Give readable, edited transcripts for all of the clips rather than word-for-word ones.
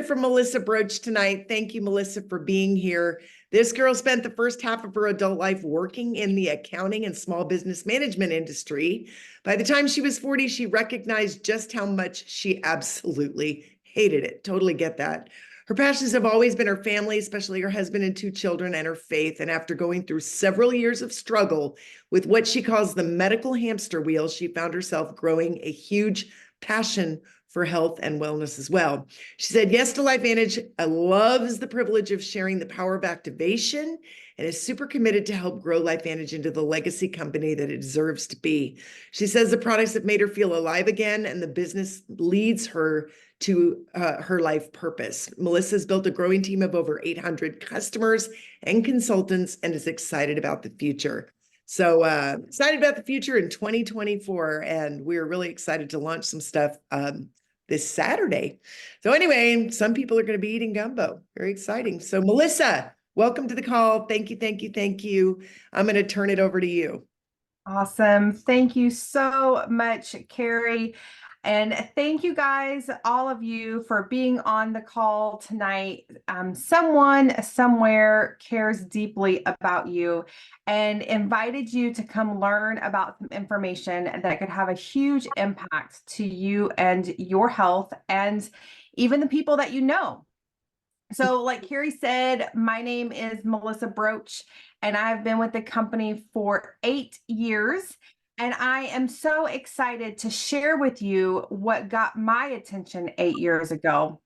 From Melissa Brotsch tonight. Thank you, Melissa, for being here. This girl spent the first half of her adult life working in the accounting and small business management industry. By the time she was 40, she recognized just how much she absolutely hated it. Totally get that. Her passions have always been her family, especially her husband and 2 children, and her faith. And after going through several years of struggle with what she calls the medical hamster wheel, she found herself growing a huge passion for health and wellness as well. She said yes to LifeVantage, loves the privilege of sharing the power of activation, and is super committed to help grow LifeVantage into the legacy company that it deserves to be. She says the products have made her feel alive again, and the business leads her to her life purpose. Melissa's built a growing team of over 800 customers and consultants and is excited about the future. So excited about the future in 2024, and we're really excited to launch some stuff this Saturday. So anyway, some people are going to be eating gumbo. Very exciting. So Melissa, welcome to the call. Thank you, thank you, thank you. I'm going to turn it over to you. Awesome. Thank you so much, Carrie. And thank you guys, all of you, for being on the call tonight. Someone somewhere cares deeply about you and invited you to come learn about some information that could have a huge impact to you and your health and even the people that you know. So like Carrie said, my name is Melissa Brotsch, and I've been with the company for 8 years. And I am so excited to share with you what got my attention 8 years ago.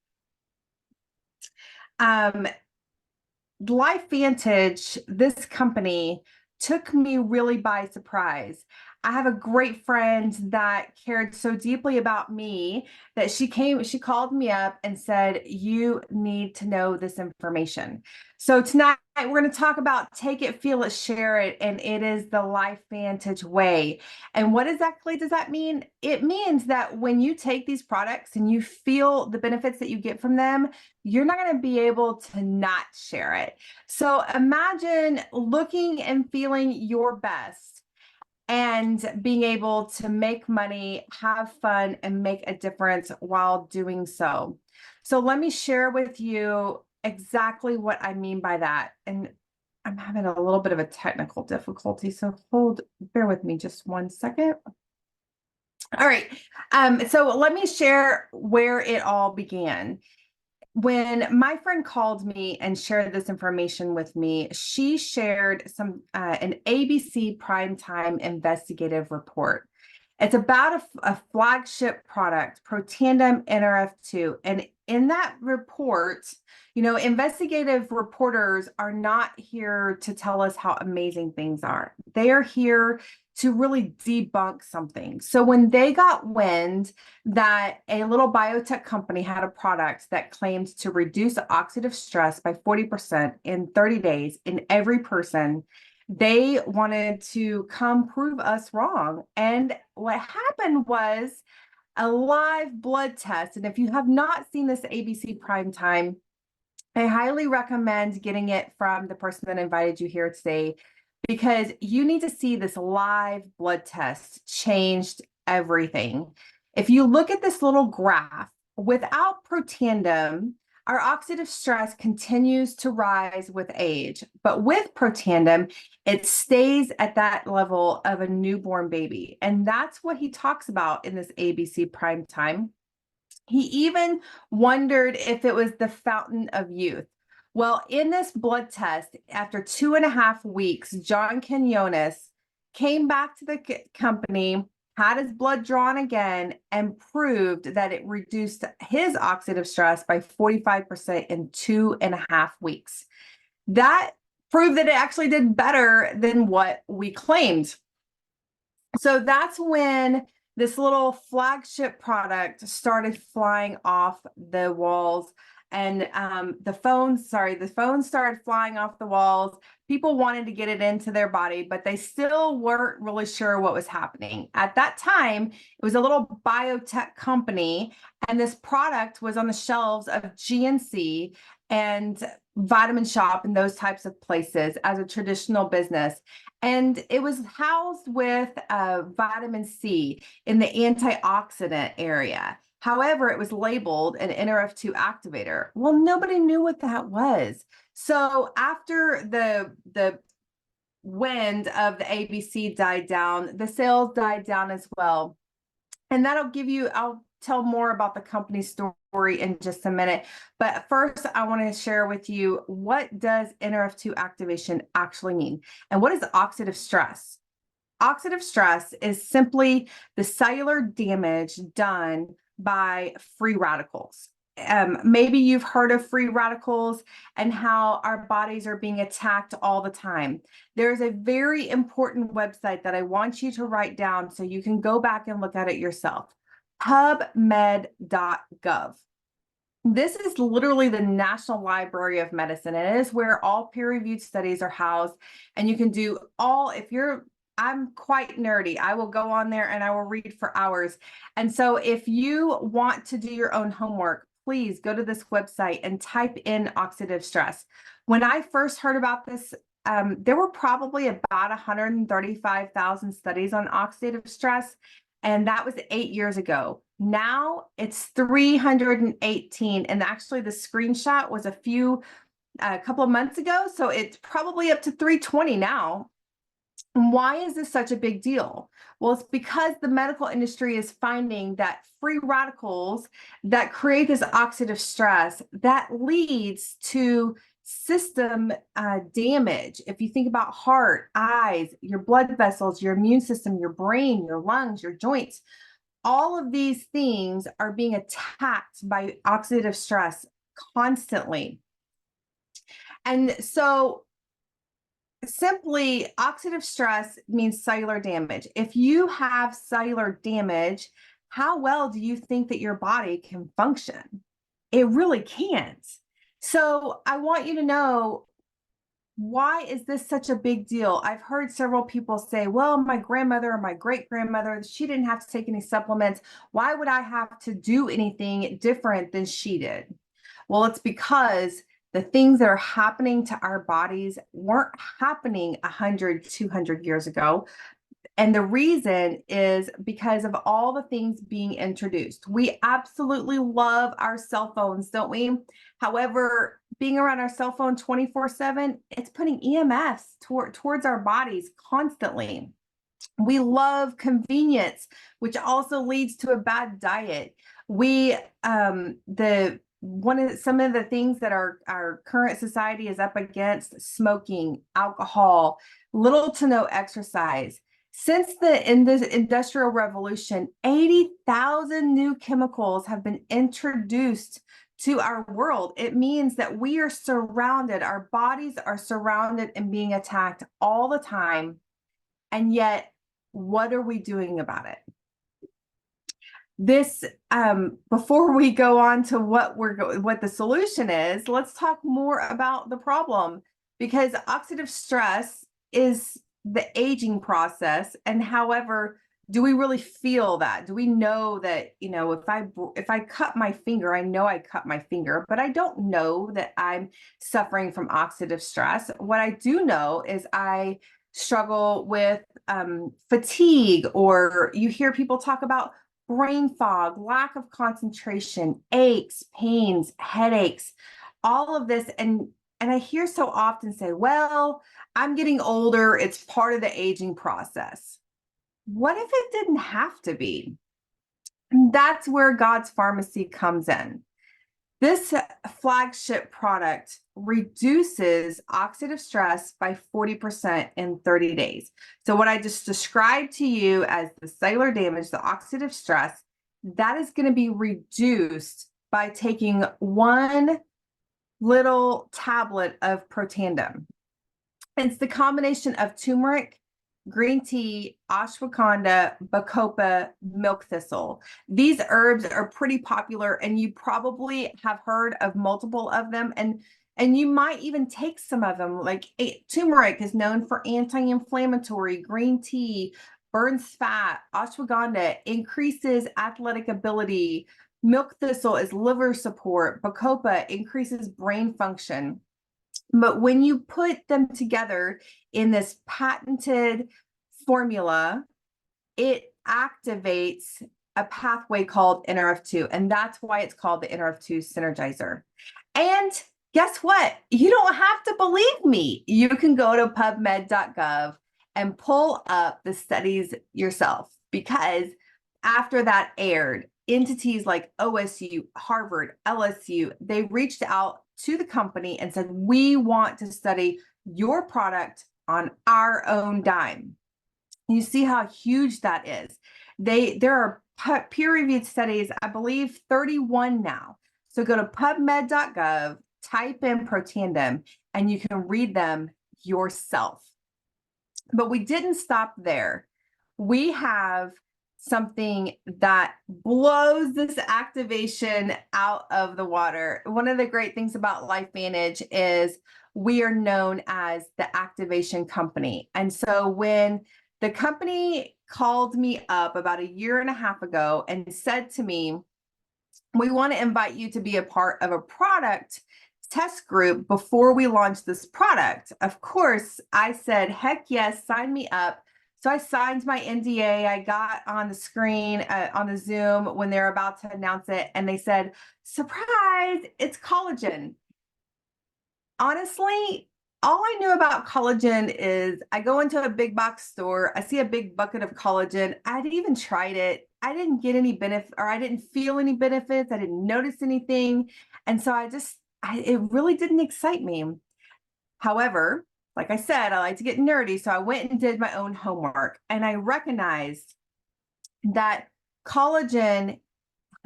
LifeVantage, this company, took me really by surprise. I have a great friend that cared so deeply about me that she called me up and said, "You need to know this information." So tonight we're going to talk about take it, feel it, share it, and it is the LifeVantage way. And what exactly does that mean? It means that when you take these products and you feel the benefits that you get from them, you're not going to be able to not share it. So imagine looking and feeling your best and being able to make money, have fun, and make a difference while doing so. So let me share with you exactly what I mean by that. And I'm having a little bit of a technical difficulty, so bear with me just 1 second. All right, so let me share where it all began. When my friend called me and shared this information with me, she shared an ABC primetime investigative report. It's about a flagship product, Protandim NRF2. And in that report, investigative reporters are not here to tell us how amazing things are. They are here to really debunk something. So when they got wind that a little biotech company had a product that claimed to reduce oxidative stress by 40% in 30 days in every person, they wanted to come prove us wrong. And what happened was a live blood test. And if you have not seen this ABC Primetime, I highly recommend getting it from the person that invited you here today, because you need to see this live blood test changed everything. If you look at this little graph, without Protandim, our oxidative stress continues to rise with age, but with Protandim, it stays at that level of a newborn baby. And that's what he talks about in this ABC Primetime. He even wondered if it was the fountain of youth. Well, in this blood test, after 2.5 weeks, John Quinones came back to the company, had his blood drawn again, and proved that it reduced his oxidative stress by 45% in 2.5 weeks. That proved that it actually did better than what we claimed. So that's when this little flagship product started flying off the walls, and the phones started flying off the walls. People wanted to get it into their body, but they still weren't really sure what was happening. At that time, it was a little biotech company, and this product was on the shelves of GNC and Vitamin Shop and those types of places as a traditional business. And it was housed with vitamin C in the antioxidant area. However, it was labeled an NRF2 activator. Well, nobody knew what that was. So after the wind of the ABC died down, the sales died down as well. And that'll give you, I'll tell more about the company story in just a minute. But first, I want to share with you, what does NRF2 activation actually mean? And what is oxidative stress? Oxidative stress is simply the cellular damage done by free radicals. Maybe you've heard of free radicals and how our bodies are being attacked all the time. There's a very important website that I want you to write down so you can go back and look at it yourself. PubMed.gov. This is literally the National Library of Medicine. It is where all peer-reviewed studies are housed, and you can do all, I'm quite nerdy. I will go on there and I will read for hours. And so if you want to do your own homework, please go to this website and type in oxidative stress. When I first heard about this, there were probably about 135,000 studies on oxidative stress, and that was 8 years ago. Now it's 318, and actually the screenshot was a couple of months ago, so it's probably up to 320 now. And why is this such a big deal? Well, it's because the medical industry is finding that free radicals that create this oxidative stress, that leads to system damage. If you think about heart, eyes, your blood vessels, your immune system, your brain, your lungs, your joints, all of these things are being attacked by oxidative stress constantly. And so simply, oxidative stress means cellular damage. If you have cellular damage, how well do you think that your body can function? It really can't. So I want you to know, why is this such a big deal? I've heard several people say, well, my grandmother or my great-grandmother, she didn't have to take any supplements. Why would I have to do anything different than she did? Well, it's because the things that are happening to our bodies weren't happening 100, 200 years ago. And the reason is because of all the things being introduced. We absolutely love our cell phones, don't we? However, being around our cell phone 24/7, it's putting EMFs towards our bodies constantly. We love convenience, which also leads to a bad diet. Some of the things that our current society is up against: smoking, alcohol, little to no exercise. Since in this Industrial Revolution, 80,000 new chemicals have been introduced to our world. It means that we are surrounded, our bodies are surrounded and being attacked all the time. And yet, what are we doing about it? This, before we go on to what the solution is, let's talk more about the problem, because oxidative stress is the aging process. And however, do we really feel that? Do we know that, if I cut my finger, I know I cut my finger, but I don't know that I'm suffering from oxidative stress. What I do know is I struggle with fatigue, or you hear people talk about brain fog, lack of concentration, aches, pains, headaches, all of this. And I hear so often say, well, I'm getting older, it's part of the aging process. What if it didn't have to be? And that's where God's Pharmacy comes in. This flagship product reduces oxidative stress by 40% in 30 days. So what I just described to you as the cellular damage, the oxidative stress, that is going to be reduced by taking one little tablet of Protandim. It's the combination of turmeric, green tea, ashwagandha, bacopa, milk thistle. These herbs are pretty popular, and you probably have heard of multiple of them, and you might even take some of them. Like turmeric is known for anti-inflammatory, green tea burns fat, ashwagandha increases athletic ability, milk thistle is liver support, bacopa increases brain function. But when you put them together in this patented formula, it activates a pathway called NRF2, and that's why it's called the NRF2 Synergizer. And guess what? You don't have to believe me. You can go to pubmed.gov and pull up the studies yourself, because after that aired, entities like OSU, Harvard, LSU, they reached out to the company and said, we want to study your product on our own dime. You see how huge that is. There are peer-reviewed studies, I believe 31 now. So go to pubmed.gov, type in Protandim, and you can read them yourself. But we didn't stop there. We have something that blows this activation out of the water. One of the great things about LifeVantage is we are known as the activation company. And so when the company called me up about a year and a half ago and said to me, we want to invite you to be a part of a product test group before we launch this product. Of course, I said, heck yes, sign me up. So I signed my NDA. I got on the screen on the Zoom when they're about to announce it, and they said, surprise, it's collagen. Honestly, all I knew about collagen is I go into a big box store, I see a big bucket of collagen. I'd even tried it. I didn't get any benefit, or I didn't feel any benefits. I didn't notice anything. And so it really didn't excite me. However, like I said, I like to get nerdy. So I went and did my own homework, and I recognized that collagen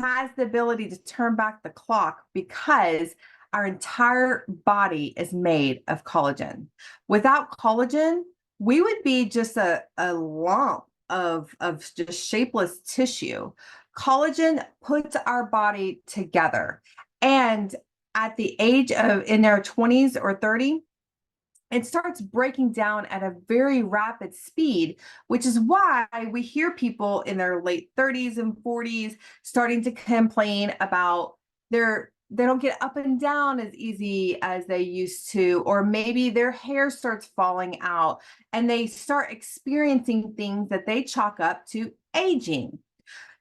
has the ability to turn back the clock because our entire body is made of collagen. Without collagen, we would be just a lump of just shapeless tissue. Collagen puts our body together. And at the age of in their 20s or 30, it starts breaking down at a very rapid speed, which is why we hear people in their late 30s and 40s starting to complain about they don't get up and down as easy as they used to, or maybe their hair starts falling out and they start experiencing things that they chalk up to aging.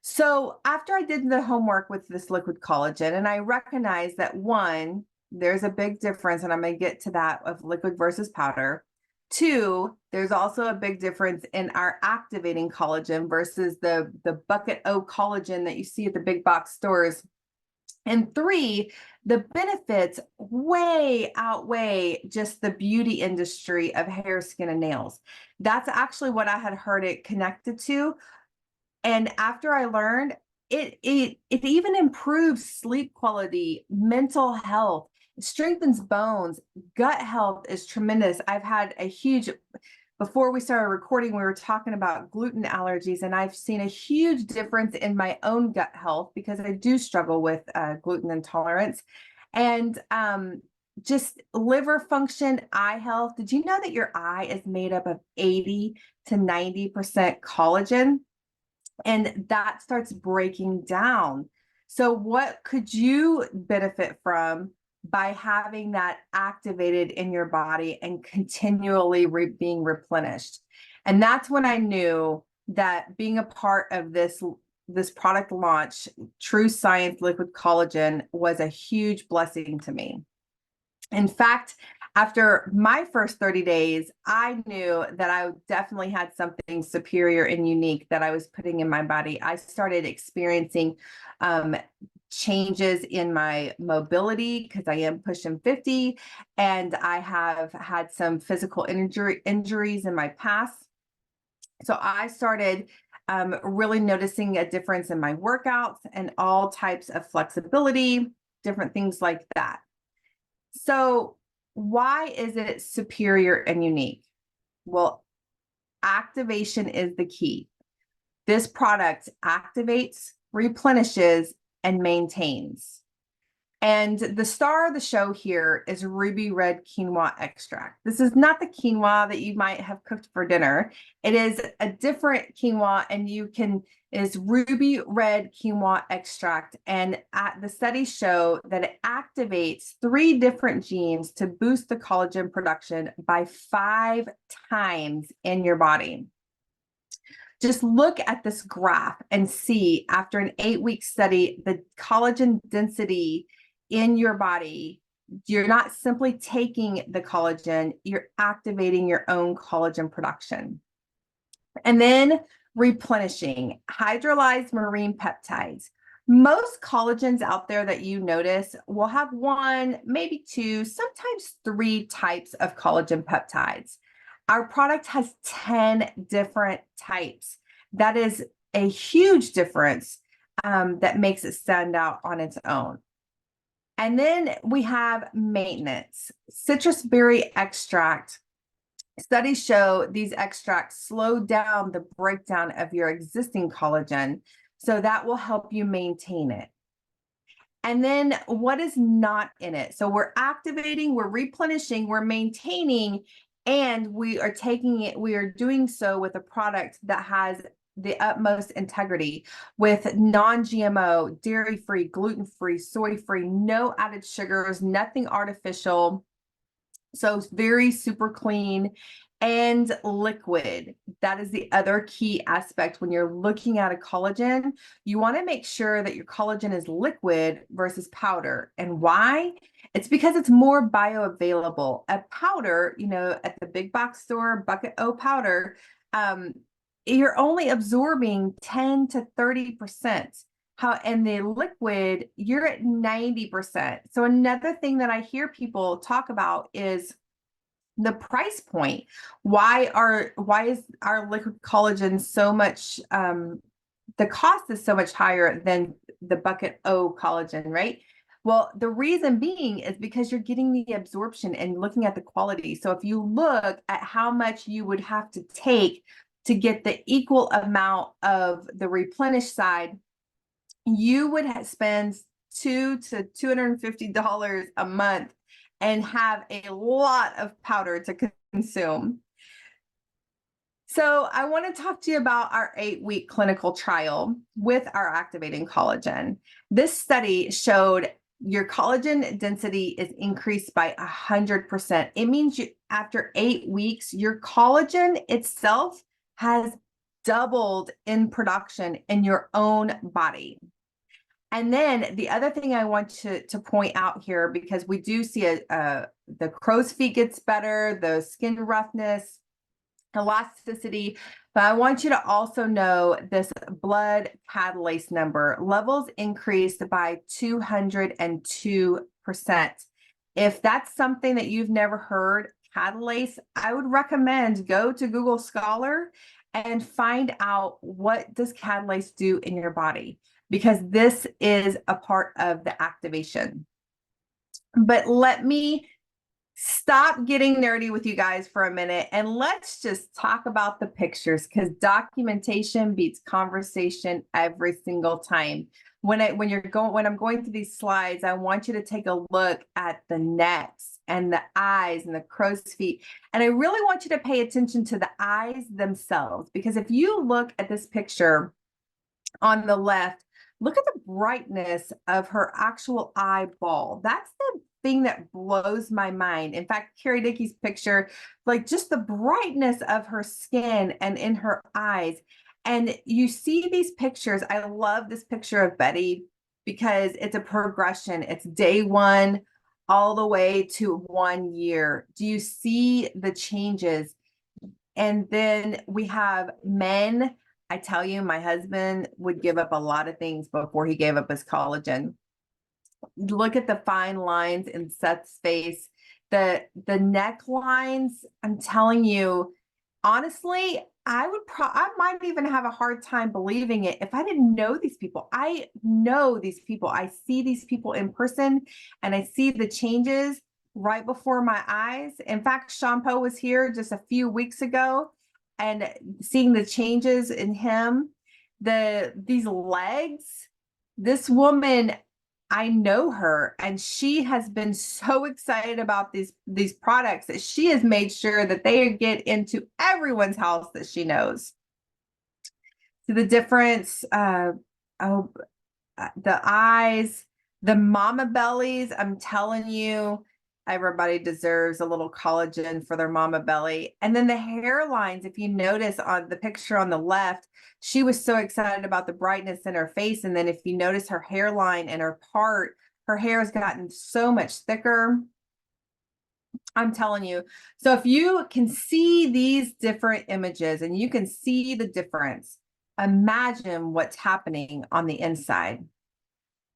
So after I did the homework with this liquid collagen, and I recognized that one, there's a big difference, and I'm going to get to that, of liquid versus powder. Two, there's also a big difference in our activating collagen versus the bucket O collagen that you see at the big box stores. And three, the benefits way outweigh just the beauty industry of hair, skin, and nails. That's actually what I had heard it connected to. And after I learned, it even improves sleep quality, mental health, strengthens bones, gut health is tremendous. I've had a huge, before we started recording, we were talking about gluten allergies, and I've seen a huge difference in my own gut health because I do struggle with gluten intolerance. And just liver function, eye health. Did you know that your eye is made up of 80 to 90% collagen? And that starts breaking down. So what could you benefit from by having that activated in your body and continually being replenished? And that's when I knew that being a part of this product launch, True Science Liquid Collagen, was a huge blessing to me. In fact, after my first 30 days, I knew that I definitely had something superior and unique that I was putting in my body. I started experiencing changes in my mobility because I am pushing 50, and I have had some physical injuries in my past. So I started really noticing a difference in my workouts and all types of flexibility, different things like that. So why is it superior and unique? Well, activation is the key. This product activates, replenishes, and maintains. And the star of the show here is ruby red quinoa extract. This is not the quinoa that you might have cooked for dinner. It is a different quinoa, and is ruby red quinoa extract. And the studies show that it activates 3 different genes to boost the collagen production by 5 times in your body. Just look at this graph and see, after an 8-week study, the collagen density in your body. You're not simply taking the collagen, you're activating your own collagen production. And then replenishing hydrolyzed marine peptides. Most collagens out there that you notice will have 1, maybe 2, sometimes 3 types of collagen peptides. Our product has 10 different types. That is a huge difference that makes it stand out on its own. And then we have maintenance. Citrus berry extract. Studies show these extracts slow down the breakdown of your existing collagen, so that will help you maintain it. And then what is not in it? So we're activating, we're replenishing, we're maintaining, and we are taking it, we are doing so with a product that has the utmost integrity, with non-GMO, dairy-free, gluten-free, soy-free, no added sugars, nothing artificial. So it's very super clean and liquid. That is the other key aspect when you're looking at a collagen. You want to make sure that your collagen is liquid versus powder. And why? It's because it's more bioavailable. A powder, at the big box store, bucket O powder, you're only absorbing 10 to 30%. In the liquid, you're at 90%. So another thing that I hear people talk about is the price point. Why is our liquid collagen so much, the cost is so much higher than the bucket O collagen, right? Well, the reason being is because you're getting the absorption and looking at the quality. So if you look at how much you would have to take to get the equal amount of the replenished side, you would spend $200 to $250 a month and have a lot of powder to consume. So I want to talk to you about our 8-week clinical trial with our activating collagen. This study showed your collagen density is increased by 100%. It means after 8 weeks, your collagen itself has doubled in production in your own body. And then the other thing I want to point out here, because we do see the crow's feet gets better, the skin roughness, elasticity, but I want you to also know this blood catalase number levels increased by 202%. If that's something that you've never heard, catalase, I would recommend go to Google Scholar and find out what does catalase do in your body, because this is a part of the activation. But let me stop getting nerdy with you guys for a minute and let's just talk about the pictures, because documentation beats conversation every single time. When I'm going through these slides, I want you to take a look at the necks and the eyes and the crow's feet. And I really want you to pay attention to the eyes themselves, because if you look at this picture on the left, look at the brightness of her actual eyeball. That's the thing that blows my mind. In fact, Carrie Dickey's picture, like just the brightness of her skin and in her eyes. And you see these pictures. I love this picture of Betty because it's a progression. It's day 1 all the way to 1 year. Do you see the changes? And then we have men. I tell you, my husband would give up a lot of things before he gave up his collagen. Look at the fine lines in Seth's face, the necklines. I'm telling you, honestly, I might even have a hard time believing it if I didn't know these people. I know these people. I see these people in person, and I see the changes right before my eyes. In fact, Sean Poe was here just a few weeks ago, and seeing the changes in him, these legs, this woman, I know her, and she has been so excited about these products that she has made sure that they get into everyone's house that she knows. So the difference, the eyes, the mama bellies, I'm telling you, everybody deserves a little collagen for their mama belly. And then the hairlines, if you notice on the picture on the left, she was so excited about the brightness in her face. And then if you notice her hairline and her hair has gotten so much thicker. I'm telling you. So if you can see these different images and you can see the difference, imagine what's happening on the inside.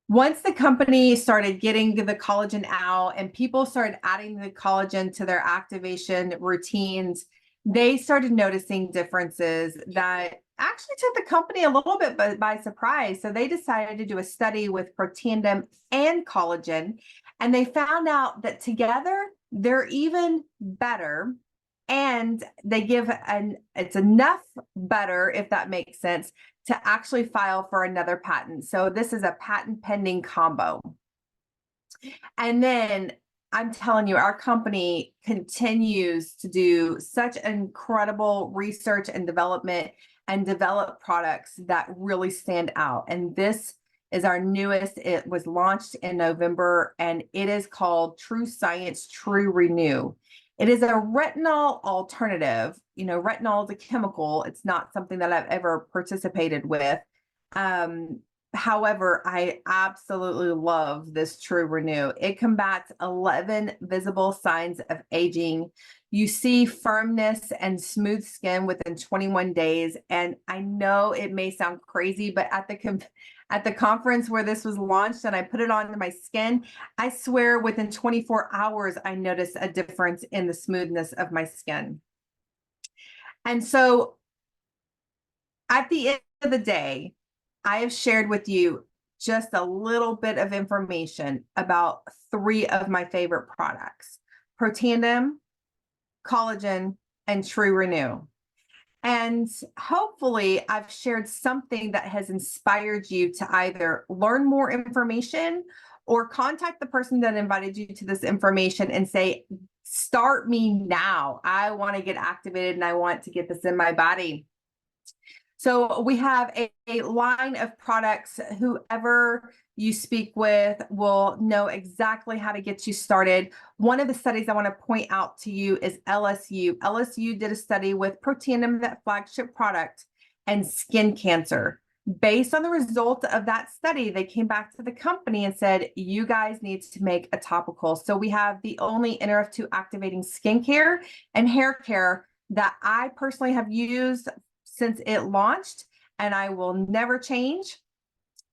Once the company started getting the collagen out and people started adding the collagen to their activation routines, they started noticing differences that actually took the company a little bit by surprise. So they decided to do a study with Protandim and collagen, and they found out that together they're even better. And they give it's enough better, if that makes sense, to actually file for another patent. So this is a patent pending combo. And then I'm telling you, our company continues to do such incredible research and development and develop products that really stand out. And this is our newest. It was launched in November, and it is called True Science True Renew. It is a retinol alternative. You know, retinol is a chemical. It's not something that I've ever participated with. However, I absolutely love this True Renew. It combats 11 visible signs of aging. You see firmness and smooth skin within 21 days. And I know it may sound crazy, but at the conference where this was launched and I put it on my skin, I swear within 24 hours, I noticed a difference in the smoothness of my skin. And so at the end of the day, I have shared with you just a little bit of information about 3 of my favorite products: Protandim, collagen, and True Renew. And hopefully I've shared something that has inspired you to either learn more information or contact the person that invited you to this information and say, start me now. I want to get activated and I want to get this in my body. So we have a line of products. Whoever you speak with will know exactly how to get you started. One of the studies I want to point out to you is LSU. LSU did a study with Protandim, that flagship product, and skin cancer. Based on the result of that study, they came back to the company and said, you guys need to make a topical. So we have the only NRF2 activating skincare and hair care that I personally have used since it launched, and I will never change.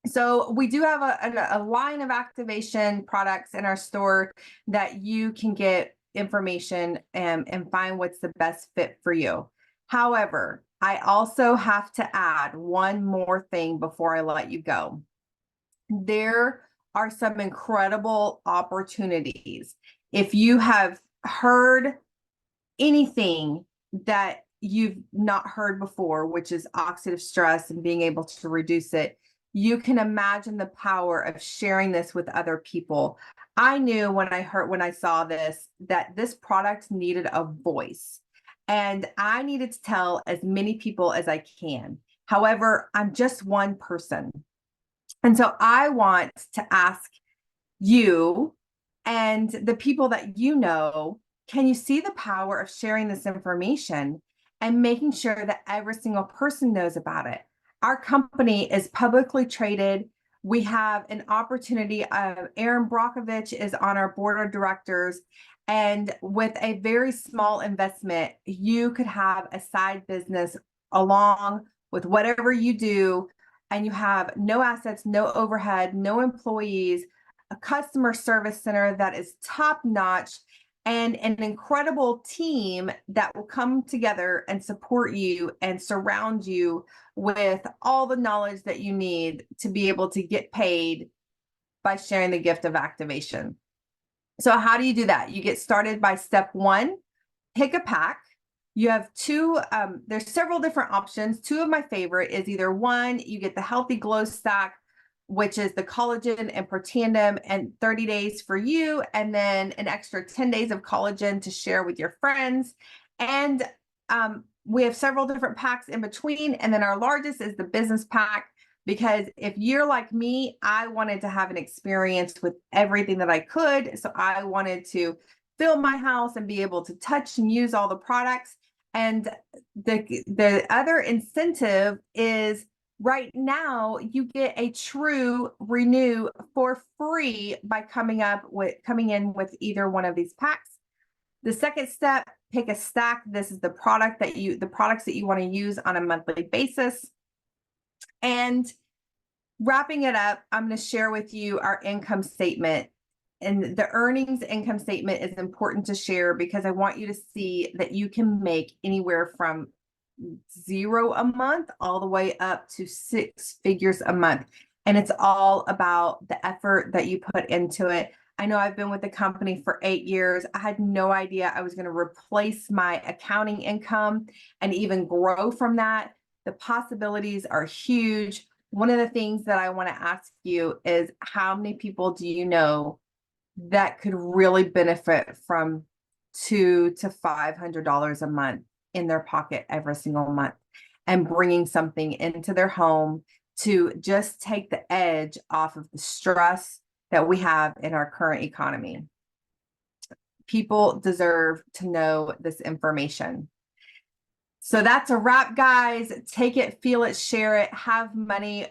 So we do have a line of activation products in our store that you can get information and find what's the best fit for you. However, I also have to add one more thing before I let you go. There are some incredible opportunities. If you have heard anything that you've not heard before, which is oxidative stress and being able to reduce it, you can imagine the power of sharing this with other people. I knew when I saw this, that this product needed a voice, and I needed to tell as many people as I can. However, I'm just one person. And so I want to ask you and the people that you know, can you see the power of sharing this information and making sure that every single person knows about it? Our company is publicly traded. We have an opportunity. Aaron Brockovich is on our board of directors. And with a very small investment, you could have a side business along with whatever you do. And you have no assets, no overhead, no employees, a customer service center that is top notch, and an incredible team that will come together and support you and surround you with all the knowledge that you need to be able to get paid by sharing the gift of activation. So how do you do that? You get started by step 1, pick a pack. You have 2, there's several different options. 2 of my favorite is either 1, you get the Healthy Glow Stack, which is the collagen and Protandim, and 30 days for you, and then an extra 10 days of collagen to share with your friends. And we have several different packs in between. And then our largest is the business pack, Because if you're like me, I wanted to have an experience with everything that I could. So I wanted to fill my house and be able to touch and use all the products. And the other incentive is right now you get a true renew for free by coming in with either one of these packs. The second step, pick a stack. This is the products that you want to use on a monthly basis. And wrapping it up, I'm going to share with you our income statement. And the earnings income statement is important to share because I want you to see that you can make anywhere from 0 a month all the way up to 6 figures a month. And it's all about the effort that you put into it. I know I've been with the company for 8 years. I had no idea I was going to replace my accounting income and even grow from that. The possibilities are huge. One of the things that I want to ask you is how many people do you know that could really benefit from $200 to $500 a month in their pocket every single month and bringing something into their home to just take the edge off of the stress that we have in our current economy? People deserve to know this information. So that's a wrap, guys. Take it, feel it, share it, have money,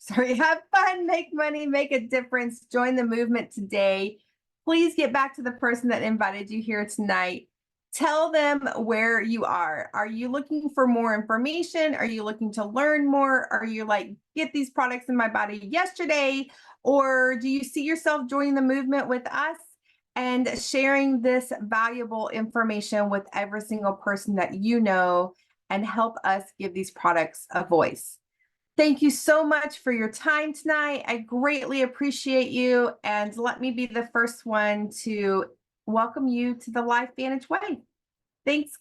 have fun, make money, make a difference. Join the movement today. Please get back to the person that invited you here tonight. Tell them where you are. Are you looking for more information? Are you looking to learn more? Are you like, get these products in my body yesterday? Or do you see yourself joining the movement with us and sharing this valuable information with every single person that you know and help us give these products a voice? Thank you so much for your time tonight. I greatly appreciate you. And let me be the first one to welcome you to the LifeVantage way. Thanks.